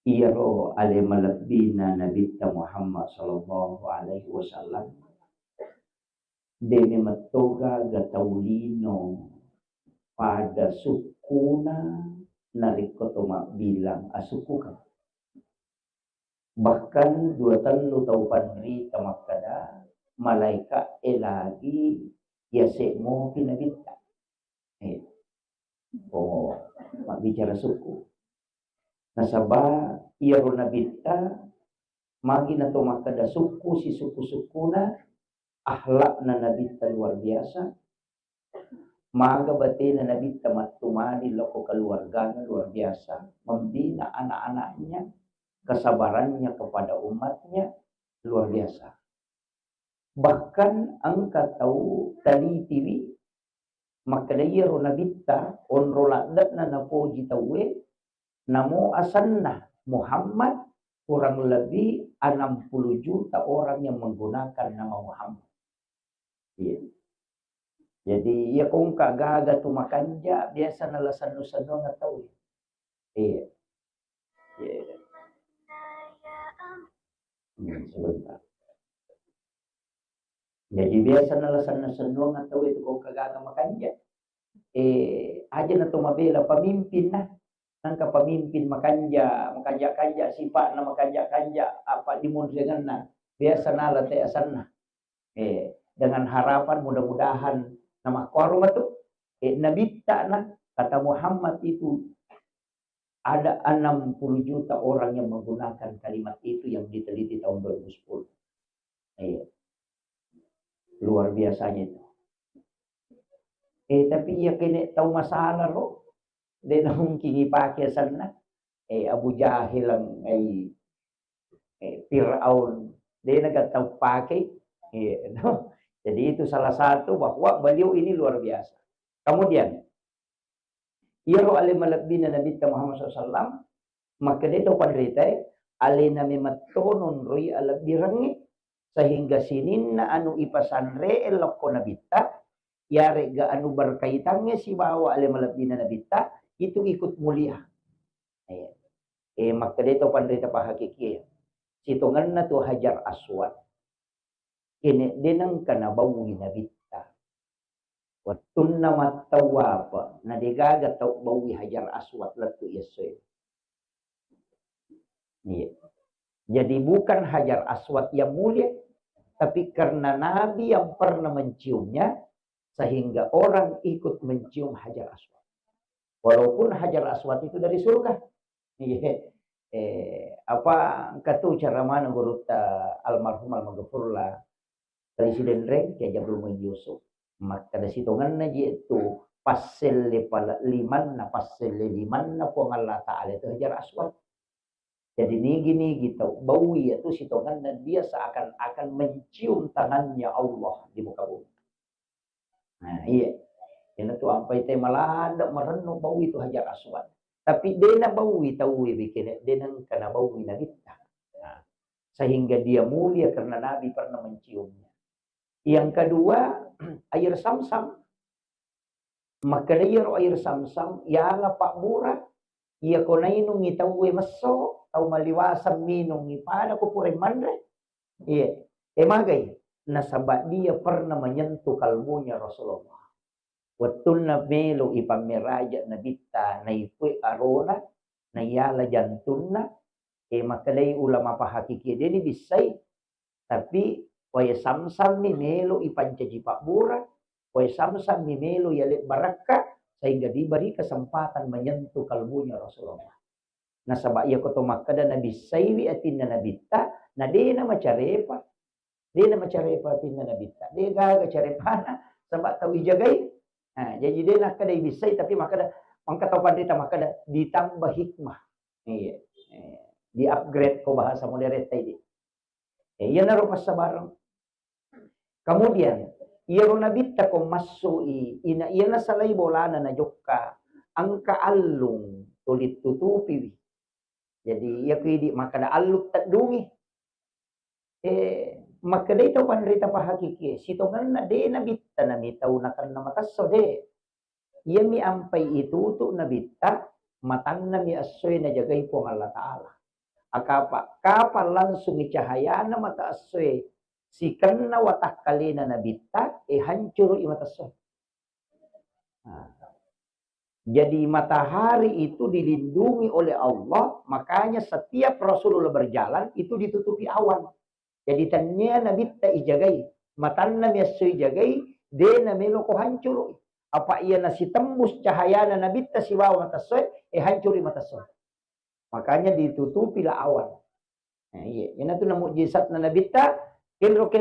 iyaro alimalabina nabita Muhammad sallallahu alaihi wasallam demi matoga gataulino pada sukuna narikotoma bilang asukukan bahkan dua telu tau panri tamakada malaika elagi ya semo pinabita oh mak bicara suku nasaba iya nabita magi na tumakada suku si suku-sukuna akhlak na nabita luar biasa maga bate na nabita matumani loko keluarganya luar biasa membina anak-anaknya kesabarannya kepada umatnya luar biasa bahkan angka tahu tali TV maka dia nabita onroladat na napoji tawe namo asanna Muhammad kurang lebih 60 juta orang yang menggunakan nama Muhammad. Iya. Jadi ya kung kagaga tumakanja biasa nalasan-lusano na tahu. Iya. Iya. Sebentar. Jadi biasa nalasan-lusano na tahu itu kung kagaga makanja. Aja na tumabela pamimpin na nangka pemimpin makanja sifat na makanja apa dimundengan na biasa nala te asanna dengan harapan mudah-mudahan nama korma tuh nabita na kata Muhammad itu ada 60 juta orang yang menggunakan kalimat itu yang diteliti tahun 2010 luar biasanya itu tapi ya kini tahu masalah loh dia mungkin dipakai sana Abu Jahil ang Fir'aun dia nggak tahu pakai no? Jadi itu salah satu bahwa beliau ini luar biasa. Kemudian yaro alimalabina Nabi Muhammad SAW maka dia tahu panderita alina mimatonon rui alabirangi sehingga sinin na anu ipasanre eloko nabita yare ga anu berkaitannya si bawa alimalabina nabita itu ikut mulia. Maka dito pandita pa hakiki. Situngan na to Hajar Aswad. Ini dinang kanabawi na bitta. Watun na matawapa na digaga tau bawi Hajar Aswad latu yesoy. Jadi bukan Hajar Aswad yang mulia, tapi karena Nabi yang pernah menciumnya, sehingga orang ikut mencium Hajar Aswad. Walaupun Hajar Aswad itu dari surga. Apa katu cara mana gurut almarhum almaghfurullah Presiden Reng kayak Jabrul Yusuf. Maka dari situngan na itu pasel liman na po Allah Ta'ala itu Hajar Aswad. Jadi gini gitu bawi itu situngan na dia seakan-akan mencium tangannya Allah di muka bumi. Nah iya. Yan tu ampay tay malada merenung bawi itu Hajar Aswad. Tapi dia na bawi tahu bikin dia nang kana bawi na kita. Nah, sehingga dia mulia karena Nabi pernah menciumnya. Yang kedua air Samsam. Maka dia air Samsam ya nga Pak Mura ia ko nainong itawe maso tau maliwasan minong ipada ko pure mandre. Iya. Magay nasaba dia pernah menyentuh kalbunya Rasulullah. Watul na melo ipamiraja na bita na ipwe arona na yala jantun na makalay ulama pahakiki dini bisay tapi waya samsam ni melo ipancaji Pak Bura waya samsam ni melo yalit baraka sehingga diberi kesempatan menyentuh kalbunya Rasulullah. Nasaba iya ko tumakada na bisay wi atin na nabita na di na macarepa atin na nabita di gaga carepana sabab tahu jagay. Nah, jadi dia nak kadai bisai tapi maka mangkatapan dia maka ditambah hikmah. Iya. Di upgrade ko bahasa modern tadi. Yan na pas sa barang. Kemudian, iya ro nabita ko masui ina iya na salay bolana na jokka ang kaalung tulit tutupi. Jadi iya pidi maka da aluk tadungi. Maka day tahu panrita pa hakiki sitongan na de nabita na mitaw na kan na mataso de yami ampay ituto nabita matan na mi asoy na jagay po Allah Ta'ala Akapa kapan langsung cahayana mata aswe si kenna watak kalina nabita hancur i mata aswe. Nah, jadi matahari itu dilindungi oleh Allah, makanya setiap Rasulullah berjalan itu ditutupi awan. Jadi tanya nabita ijagai, matanna miasui jagai, dena melo ko hancur. Apa ia nasi tembus cahayana nabita si bawa mata aswe hancuri mata aswe. Makanya ditutupilah awan. Nah, iya, ini tuh mukjizat na nabita, kenro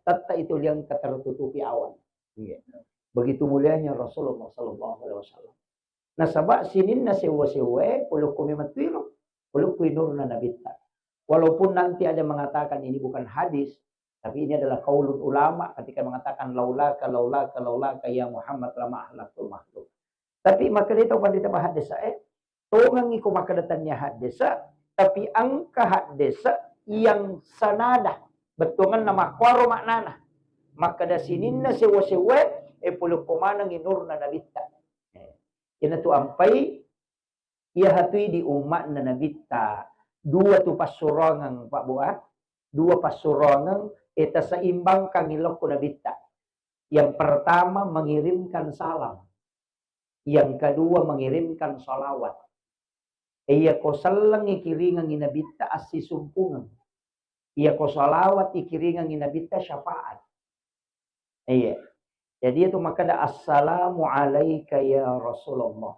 tata itu yang tertutupi awan. Iya. Begitu mulianya Rasulullah Sallallahu Alaihi Wasallam. Nah, sabak sinin na sewa-sewa, puluh kumi matwilo, puluh nur na nabita. Walaupun nanti ada mengatakan ini bukan hadis, tapi ini adalah qaulul ulama ketika mengatakan laulaka ya Muhammad lama ahlakul makhluk. Tapi maka dia tahu pandita hadis tongang iko makadatannya hadis, tapi angka hadis yang sanada betungan nama kwaro maknana maka da sininna sewa-sewa puluh komana nginur na nabita. Ina tu ampai ia hatui di umat na nabita dua tu pasurangan Pak Buat, dua pasurangan eta seimbang kang ilok ku nabita. Yang pertama mengirimkan salam, yang kedua mengirimkan salawat. Iya ko salang ikiringan inabita asi sumpungan. Iya ko salawat ikiringan inabita syafaat. Iya. Jadi itu maka ada assalamu alayka ya Rasulullah.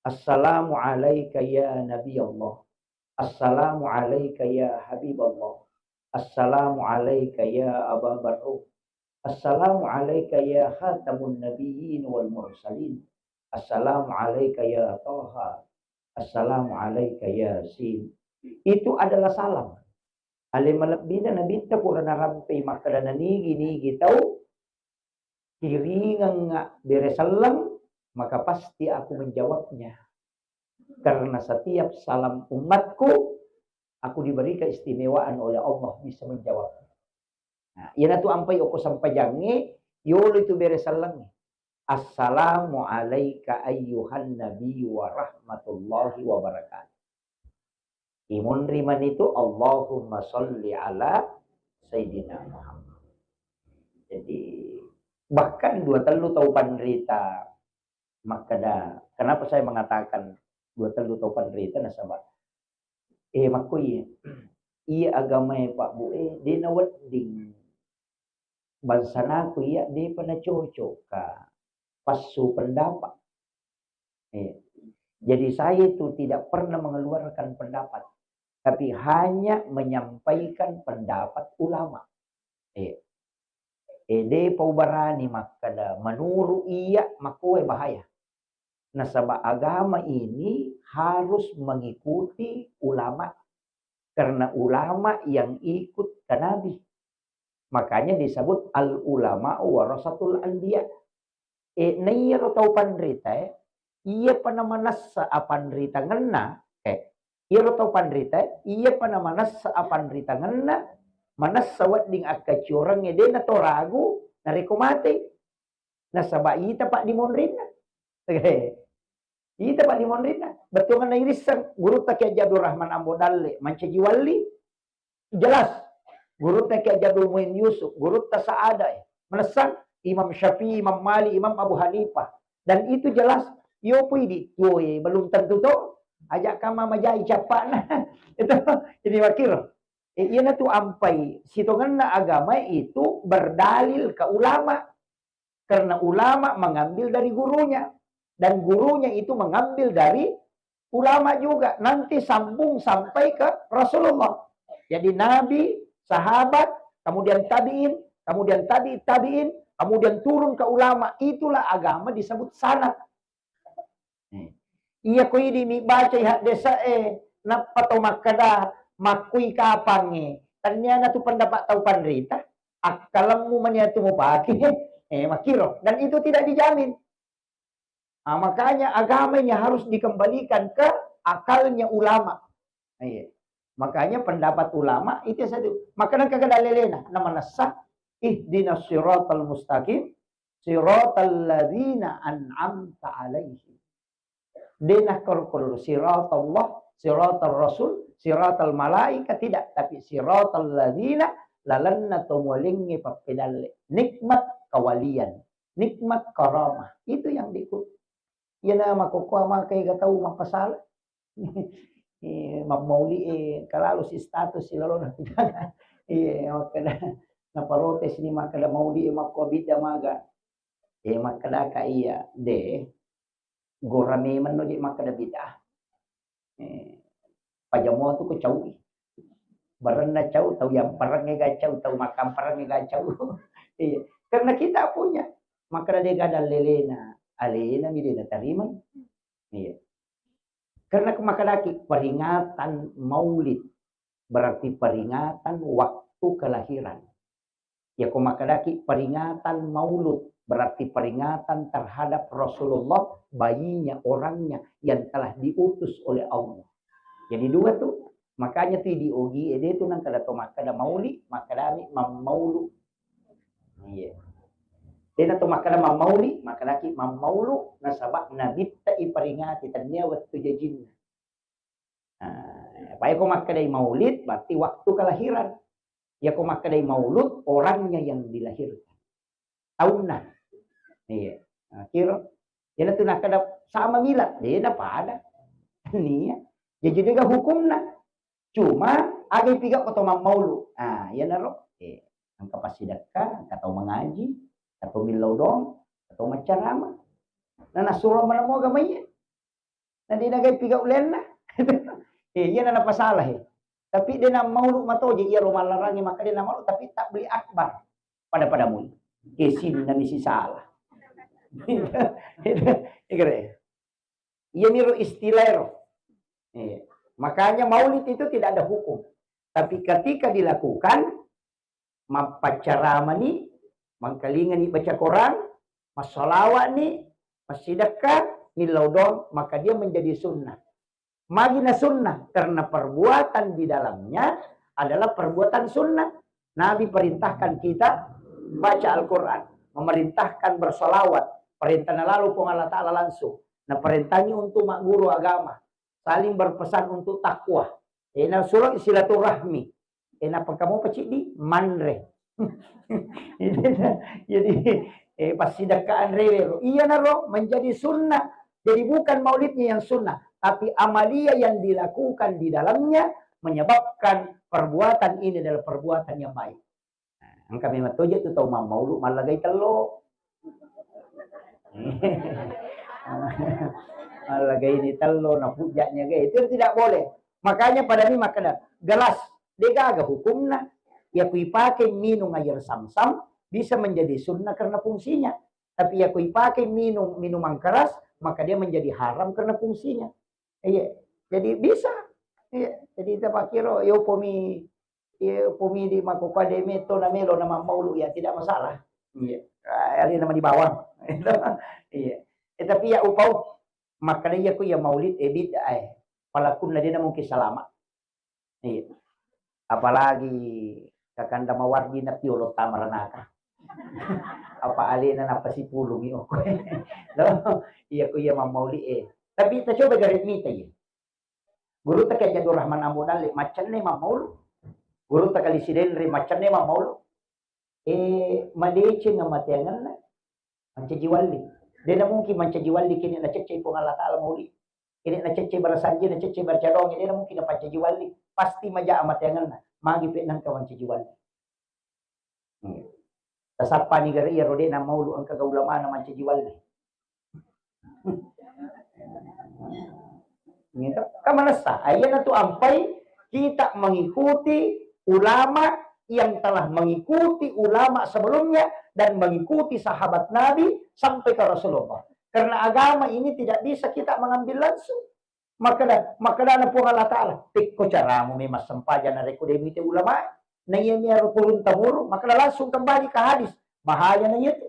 Assalamu alayka ya Nabi Allah. Assalamu alayka ya Habib Allah. Assalamu alayka ya Aba Barruh. Assalamu alayka ya Khatamun Nabiyyin wal Mursalin. Assalamu alayka ya Taha. Assalamualaikum ya Yasin. Itu adalah salam. Alimalabina nabita kurana rampai makadana nigi tahu kiringan nga beresalam maka pasti aku menjawabnya. Karena setiap salam umatku aku diberi keistimewaan oleh Allah bisa menjawabnya. Nah, yana tu ampai aku sampai jange yolo itu beresalam. Assalamu alayka ayyuhan nabi wa rahmatullahi wa barakatuh. Imun riman itu Allahumma sholli ala Sayyidina Muhammad. Jadi bahkan dua telu tahu panderita makada. Kenapa saya mengatakan dua telu tahu panderita nasabah? Makui iya agama Pak Bu dia nawat ding bansana ku iya dia pernah cocok ka pasu pendapat. Jadi saya itu tidak pernah mengeluarkan pendapat, tapi hanya menyampaikan pendapat ulama. De paubarani makada menuru iya makue bahaya. Nasabah agama ini harus mengikuti ulama karena ulama yang ikut ke Nabi. Makanya disebut al ulama warasatul anbiya. Nayro tau pandrita iya panamanas sa pandrita ngena iro tau pandrita iya panamanas sa pandrita ngena manas sawat ding akacurang ede na toragu narikomate nasaba ita pak dimonrina ita pak dimonrina betul na irisang guru ta kaya Jabdur Rahman Ambodalle manca jiwali jelas guru ta kaya Jabdur Muin Yusuf guru ta Saada menasang Imam Syafi'i, Imam Malik, Imam Abu Hanifah. Dan itu jelas, yo pui belum tentu tuh. Ajak kama majai capak nah. Itu ini wakil. Iya tu ampai. Sitongan na agama itu berdalil ke ulama. Karena ulama mengambil dari gurunya. Dan gurunya itu mengambil dari ulama juga. Nanti sambung sampai ke Rasulullah. Jadi Nabi, sahabat, kemudian tabi'in, kemudian tabi'in, kemudian turun ke ulama, itulah agama disebut sanad. Iya ko ini baca hak desa napato makada makui kapange. Tanya tu pendapat tahu pandrita, akalammu manyatu mo paki makiro dan itu tidak dijamin. Nah, makanya agamanya harus dikembalikan ke akalnya ulama. Makanya pendapat ulama itu satu. Makanya kagak lelena nama nasah ihdinas siratal mustaqim siratal ladzina an'amta alaihim. Denah korkor siratallah siratal rasul, siratal malaika tidak, tapi siratal ladzina lalanna tumulingi papedalle. Nikmat kawalian, nikmat karamah, itu yang diikut. Yan na makukuha mga kay gataw mapasala. Mamauli kalalo si status sila lo na tigaga. Makada naparotes ni makada mauli makabida maga. Makada ka iya de gorame man no di makada bida. Pajamo tu ko chawi. Baran na chaw tahu yang parang nga chaw tahu makam parang nga chaw. Karena kita punya makada de gadal lelena alena mi de tarima. Karena kemakadaki peringatan maulid berarti peringatan waktu kelahiran. Ya kemakadaki peringatan maulud berarti peringatan terhadap Rasulullah, bayinya, orangnya yang telah diutus oleh Allah. Jadi dua tuh, makanya tuh diogi ede tuh nang kada to makada mauli, makadami mamaulu. Iya. Dena to makada mamauli, makadaki mamaulu nasabak nabitta iperingati tanya waktu jajinna. Apa ko makadai maulid berarti waktu kelahiran. Ya ko makadai maulud orangnya yang dilahirkan. Tahunna. Iya. Kira yana tu nakada sama milad, dia pada. Nia. Jadi juga hukumna. Cuma agay piga ko to mamaulu. Yan naro. Ang kapasidaka, atau mengaji, atau milodong, atau macarama. Na nasuro man mo gamay. Na di nagay piga ulen na. Yan na napasalah Tapi dia na maulu matoje iya rumalarangi maka dia na maulu tapi tak beli akbar pada muli. Kesin na misi salah. Iya niru istilah. Makanya maulid itu tidak ada hukum. Tapi ketika dilakukan mapacarama ni, mangkalingan ni baca Quran, masalawat ni, masidakah, milaudon, maka dia menjadi sunnah. Magina sunnah karena perbuatan di dalamnya adalah perbuatan sunnah. Nabi perintahkan kita baca Al-Quran, memerintahkan bersolawat, perintah lalu pun Allah Ta'ala langsung. Nah perintahnya untuk mak guru agama, saling berpesan untuk takwa. Nah surat silaturahmi. Nah kamu pecik di manre. Jadi pas sidakaan rewero. Iya naro menjadi sunnah. Jadi bukan maulidnya yang sunnah, tapi amalia yang dilakukan di dalamnya menyebabkan perbuatan ini adalah perbuatan yang baik. Ang kami matoja itu tahu maulud malagay talo. Malagay ni talo na pujanya gay. Itu tidak boleh. Makanya pada ni makana gelas degaga hukumna ya kui pakai minum air samsam bisa menjadi sunnah karena fungsinya. Tapi ya kui pakai minuman keras maka dia menjadi haram karena fungsinya. Iya. Jadi bisa. Iya. Jadi kita pakiro yo pomi di makopa de meto na melo na maulu ya tidak masalah. Iya. Ali nama di bawah. Iya. Tapi ya upau makanya ya maulid edit palakun na din mungkin salamat. Iya. Apalagi kakanda mawardi na tiolo tamaranaka. Apa alina na pasipulong yun. No? Iya ko iya mamauli Tapi kita coba garit mita yun. Guru ta kaya Jadur Rahman Amunali, macan ne mamaulu. Guru ta kali sidenri, macan ne mamaulu. Malice nga matiangan na. Mancajiwali. Di na mungkin mancajiwali kini na cecay po nga Ta'ala mauli. Kini na cecay barasanji, na cecay barcadong, hindi na mungkin na pancajiwali. Pasti maja matiangan na. Magipit ng kawancajiwali. Tasapa ni gari ya rode na maulu ang kagaulaman naman sa jiwal. Ngito kamanasa ayan na to ampay kita mengikuti ulama yang telah mengikuti ulama sebelumnya dan mengikuti sahabat Nabi sampai ke Rasulullah. Karena agama ini tidak bisa kita mengambil langsung. Maka na po Allah Ta'ala tikko cara mo may masampajan na rekodemite ulama na iya miyaro turun taburo, maka langsung kembali ke hadis. Bahaya na itu.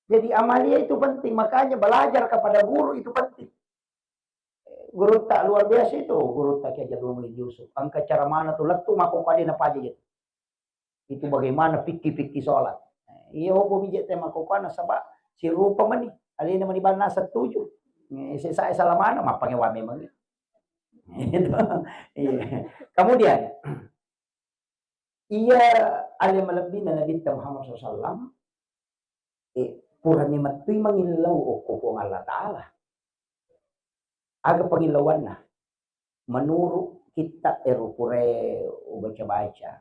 Jadi amalia itu penting, makanya belajar kepada guru itu penting. Guru tak luar biasa itu, guru tak kayak Jadur Yusuf. Angka cara mana tuh letu mako pade na pade gitu. Itu bagaimana fikih sholat. Iya hobo mijet tema kokana sabak si rupa mani, alina mani bana setuju. Saya salamana mapangnya wame mang. Kemudian ia alim lebih na Nabi Muhammad SAW purani matuy mangilaw o kupo ng Allah Ta'ala. Aga pangilawan na menurut kita pure o baca-baca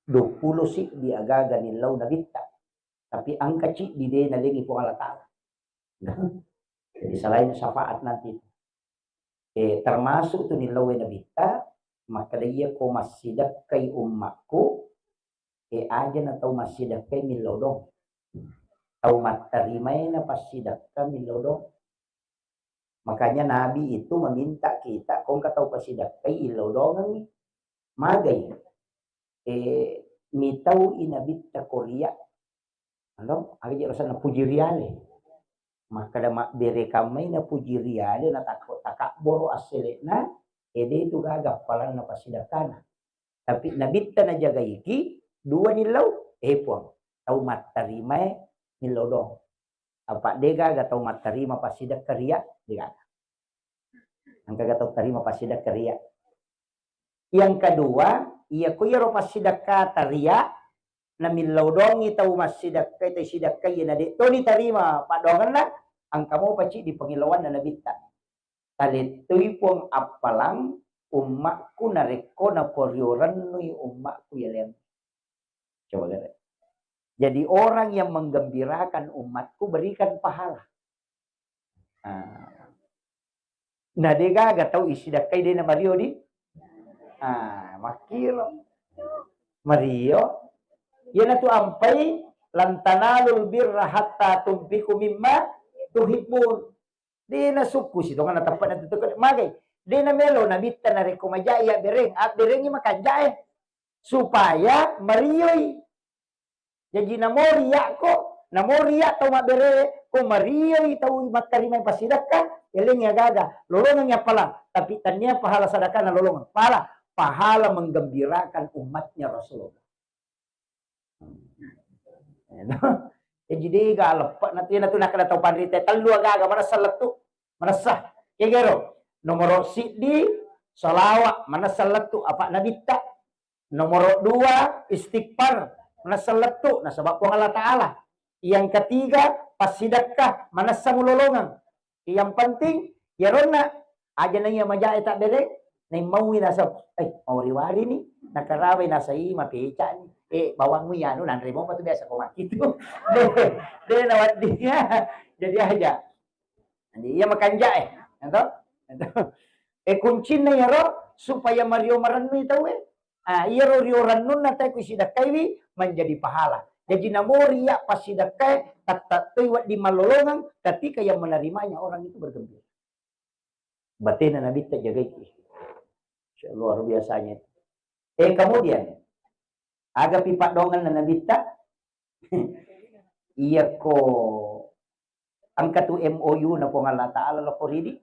20 si di agaga nilaw na bitta tapi ang kaci di de nalingi po Allah Ta'ala. Jadi selain syafaat nanti termasuk itu nilaw na bitta maka dia ko masidak kay ummaku aja na tau masidak kay milodong tau matarimay na pasidak ka milodong. Makanya Nabi itu meminta kita kung katau pasidak kay ilodongan ni magay mitau inabitta Korea ano agi rasa na pujiriale maka da bere kamay na pujiriale na takakboro asile na ede itu gagap palang na pasidakana tapi nabitta na jaga iki dua nilaw puang tau matarimay nilodong apa dega gatau matarima pasidak Korea dega angka gatau tarima pasidak Korea. Yang kedua iya ko yaro pasidak ka taria na milodong itau masidak kay sidak kay na di to ni tarima padongan na ang kamo paci di pangilawan na nabitta talitoy pong apalang umakku nareko na poryoran nui umakku yalem. Coba lihat. Jadi orang yang menggembirakan umatku berikan pahala. Nah dega gatau isidak kay de na Mario di. Makilo. Mario. Yan na to ampay lantanalul birra hatta tumpiku mimma tuhibbun. Di na sukus ito nga natapan na tutukan. Magay. Di na melo na bitta na rin kumajaya bereng. At bereng yung makajaya. Supaya Mario'y. Jadi namoria ko. Namoria tau mabere. Kung Mario'y tau makarimay pasidak ka. Iling nga gaga. Lolongan niya pala. Tapi tanya pahala sadaka na lolongan. Pahala menggembirakan umatnya Rasulullah. Jadi dia lepak nanti nak tahu pandite telu agaga mana seletu mana sah kegero nomor sidi salawat mana seletu apa nabita nomor 2 istighfar mana seletu nah sebab Allah Ta'ala yang ketiga pasidakah mana samulolongan yang penting ya rona aja nang yang majai tak bere nang mau nasa mau riwari ni nakaraway nasa ima peca ni bawang mo yan, nanre mo pa ito biasa kumakito. De nawat dia. Jadi aja. Jadi iya makanja Ito? Kuncin na yaro supaya Mario maranu ito iya rio ranun na tayo kusidakay menjadi pahala. Jadi namoria pasidakay tatatoy wat di malolongan ketika yang menerimanya orang itu bergembira. Batin na nabita jagay. Luar biasanya. Kemudian aga pipa dongan na nabita iya ko ang katu MOU na po nga Allah Ta'ala laporidi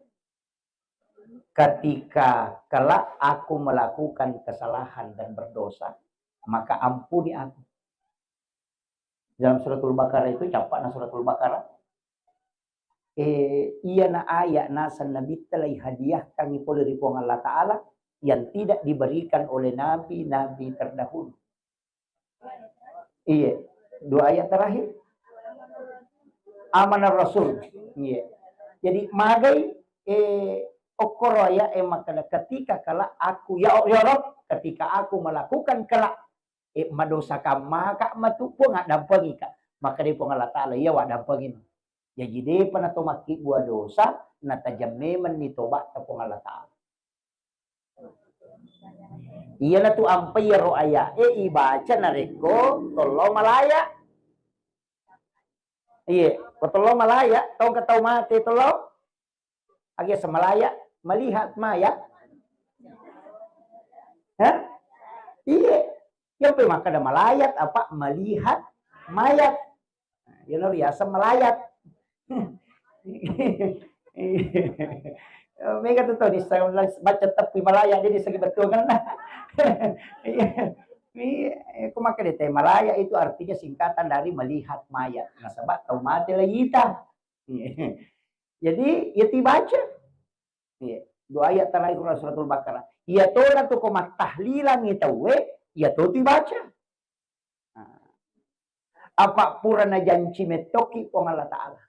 ketika kala aku melakukan kesalahan dan berdosa maka ampuni aku. Dalam suratul Baqarah itu capak na suratul Baqarah iya na ayat nasan nabita lay hadiah kang ipoliri po nga Allah Ta'ala yang tidak diberikan oleh nabi-nabi terdahulu. Iya, 2 ayat terakhir. Amanah Rasul. Iya. Jadi magai okoroya makana ketika kala aku ya Rob ketika aku melakukan kala madosa ka maka matupo nga dampangi ka. Maka di Allah Ta'ala ya wa dampangin. Ya jadi panatumaki buah dosa natajameman ni tobat ta Allah Ta'ala. Iya na tu ampay ro aya ibaca na reko tolo malaya. Iya, tolo malaya, tong katau mati tolo. Agi sa malaya melihat maya. Hah? Iya. Yang pe maka ada malayat apa melihat mayat. Ya no biasa melayat. Mega tuh di baca tepi Malaya jadi segi betul kan. Aku makan di Malaya itu artinya singkatan dari melihat mayat. Nah sebab tahu mati lagi kita. Jadi ya dibaca. Ya. Dua ayat terakhir suratul Baqarah. Ya tola tu komat tahlilan itawe, ya to dibaca. Apa pura na janji metoki kong Allah Ta'ala.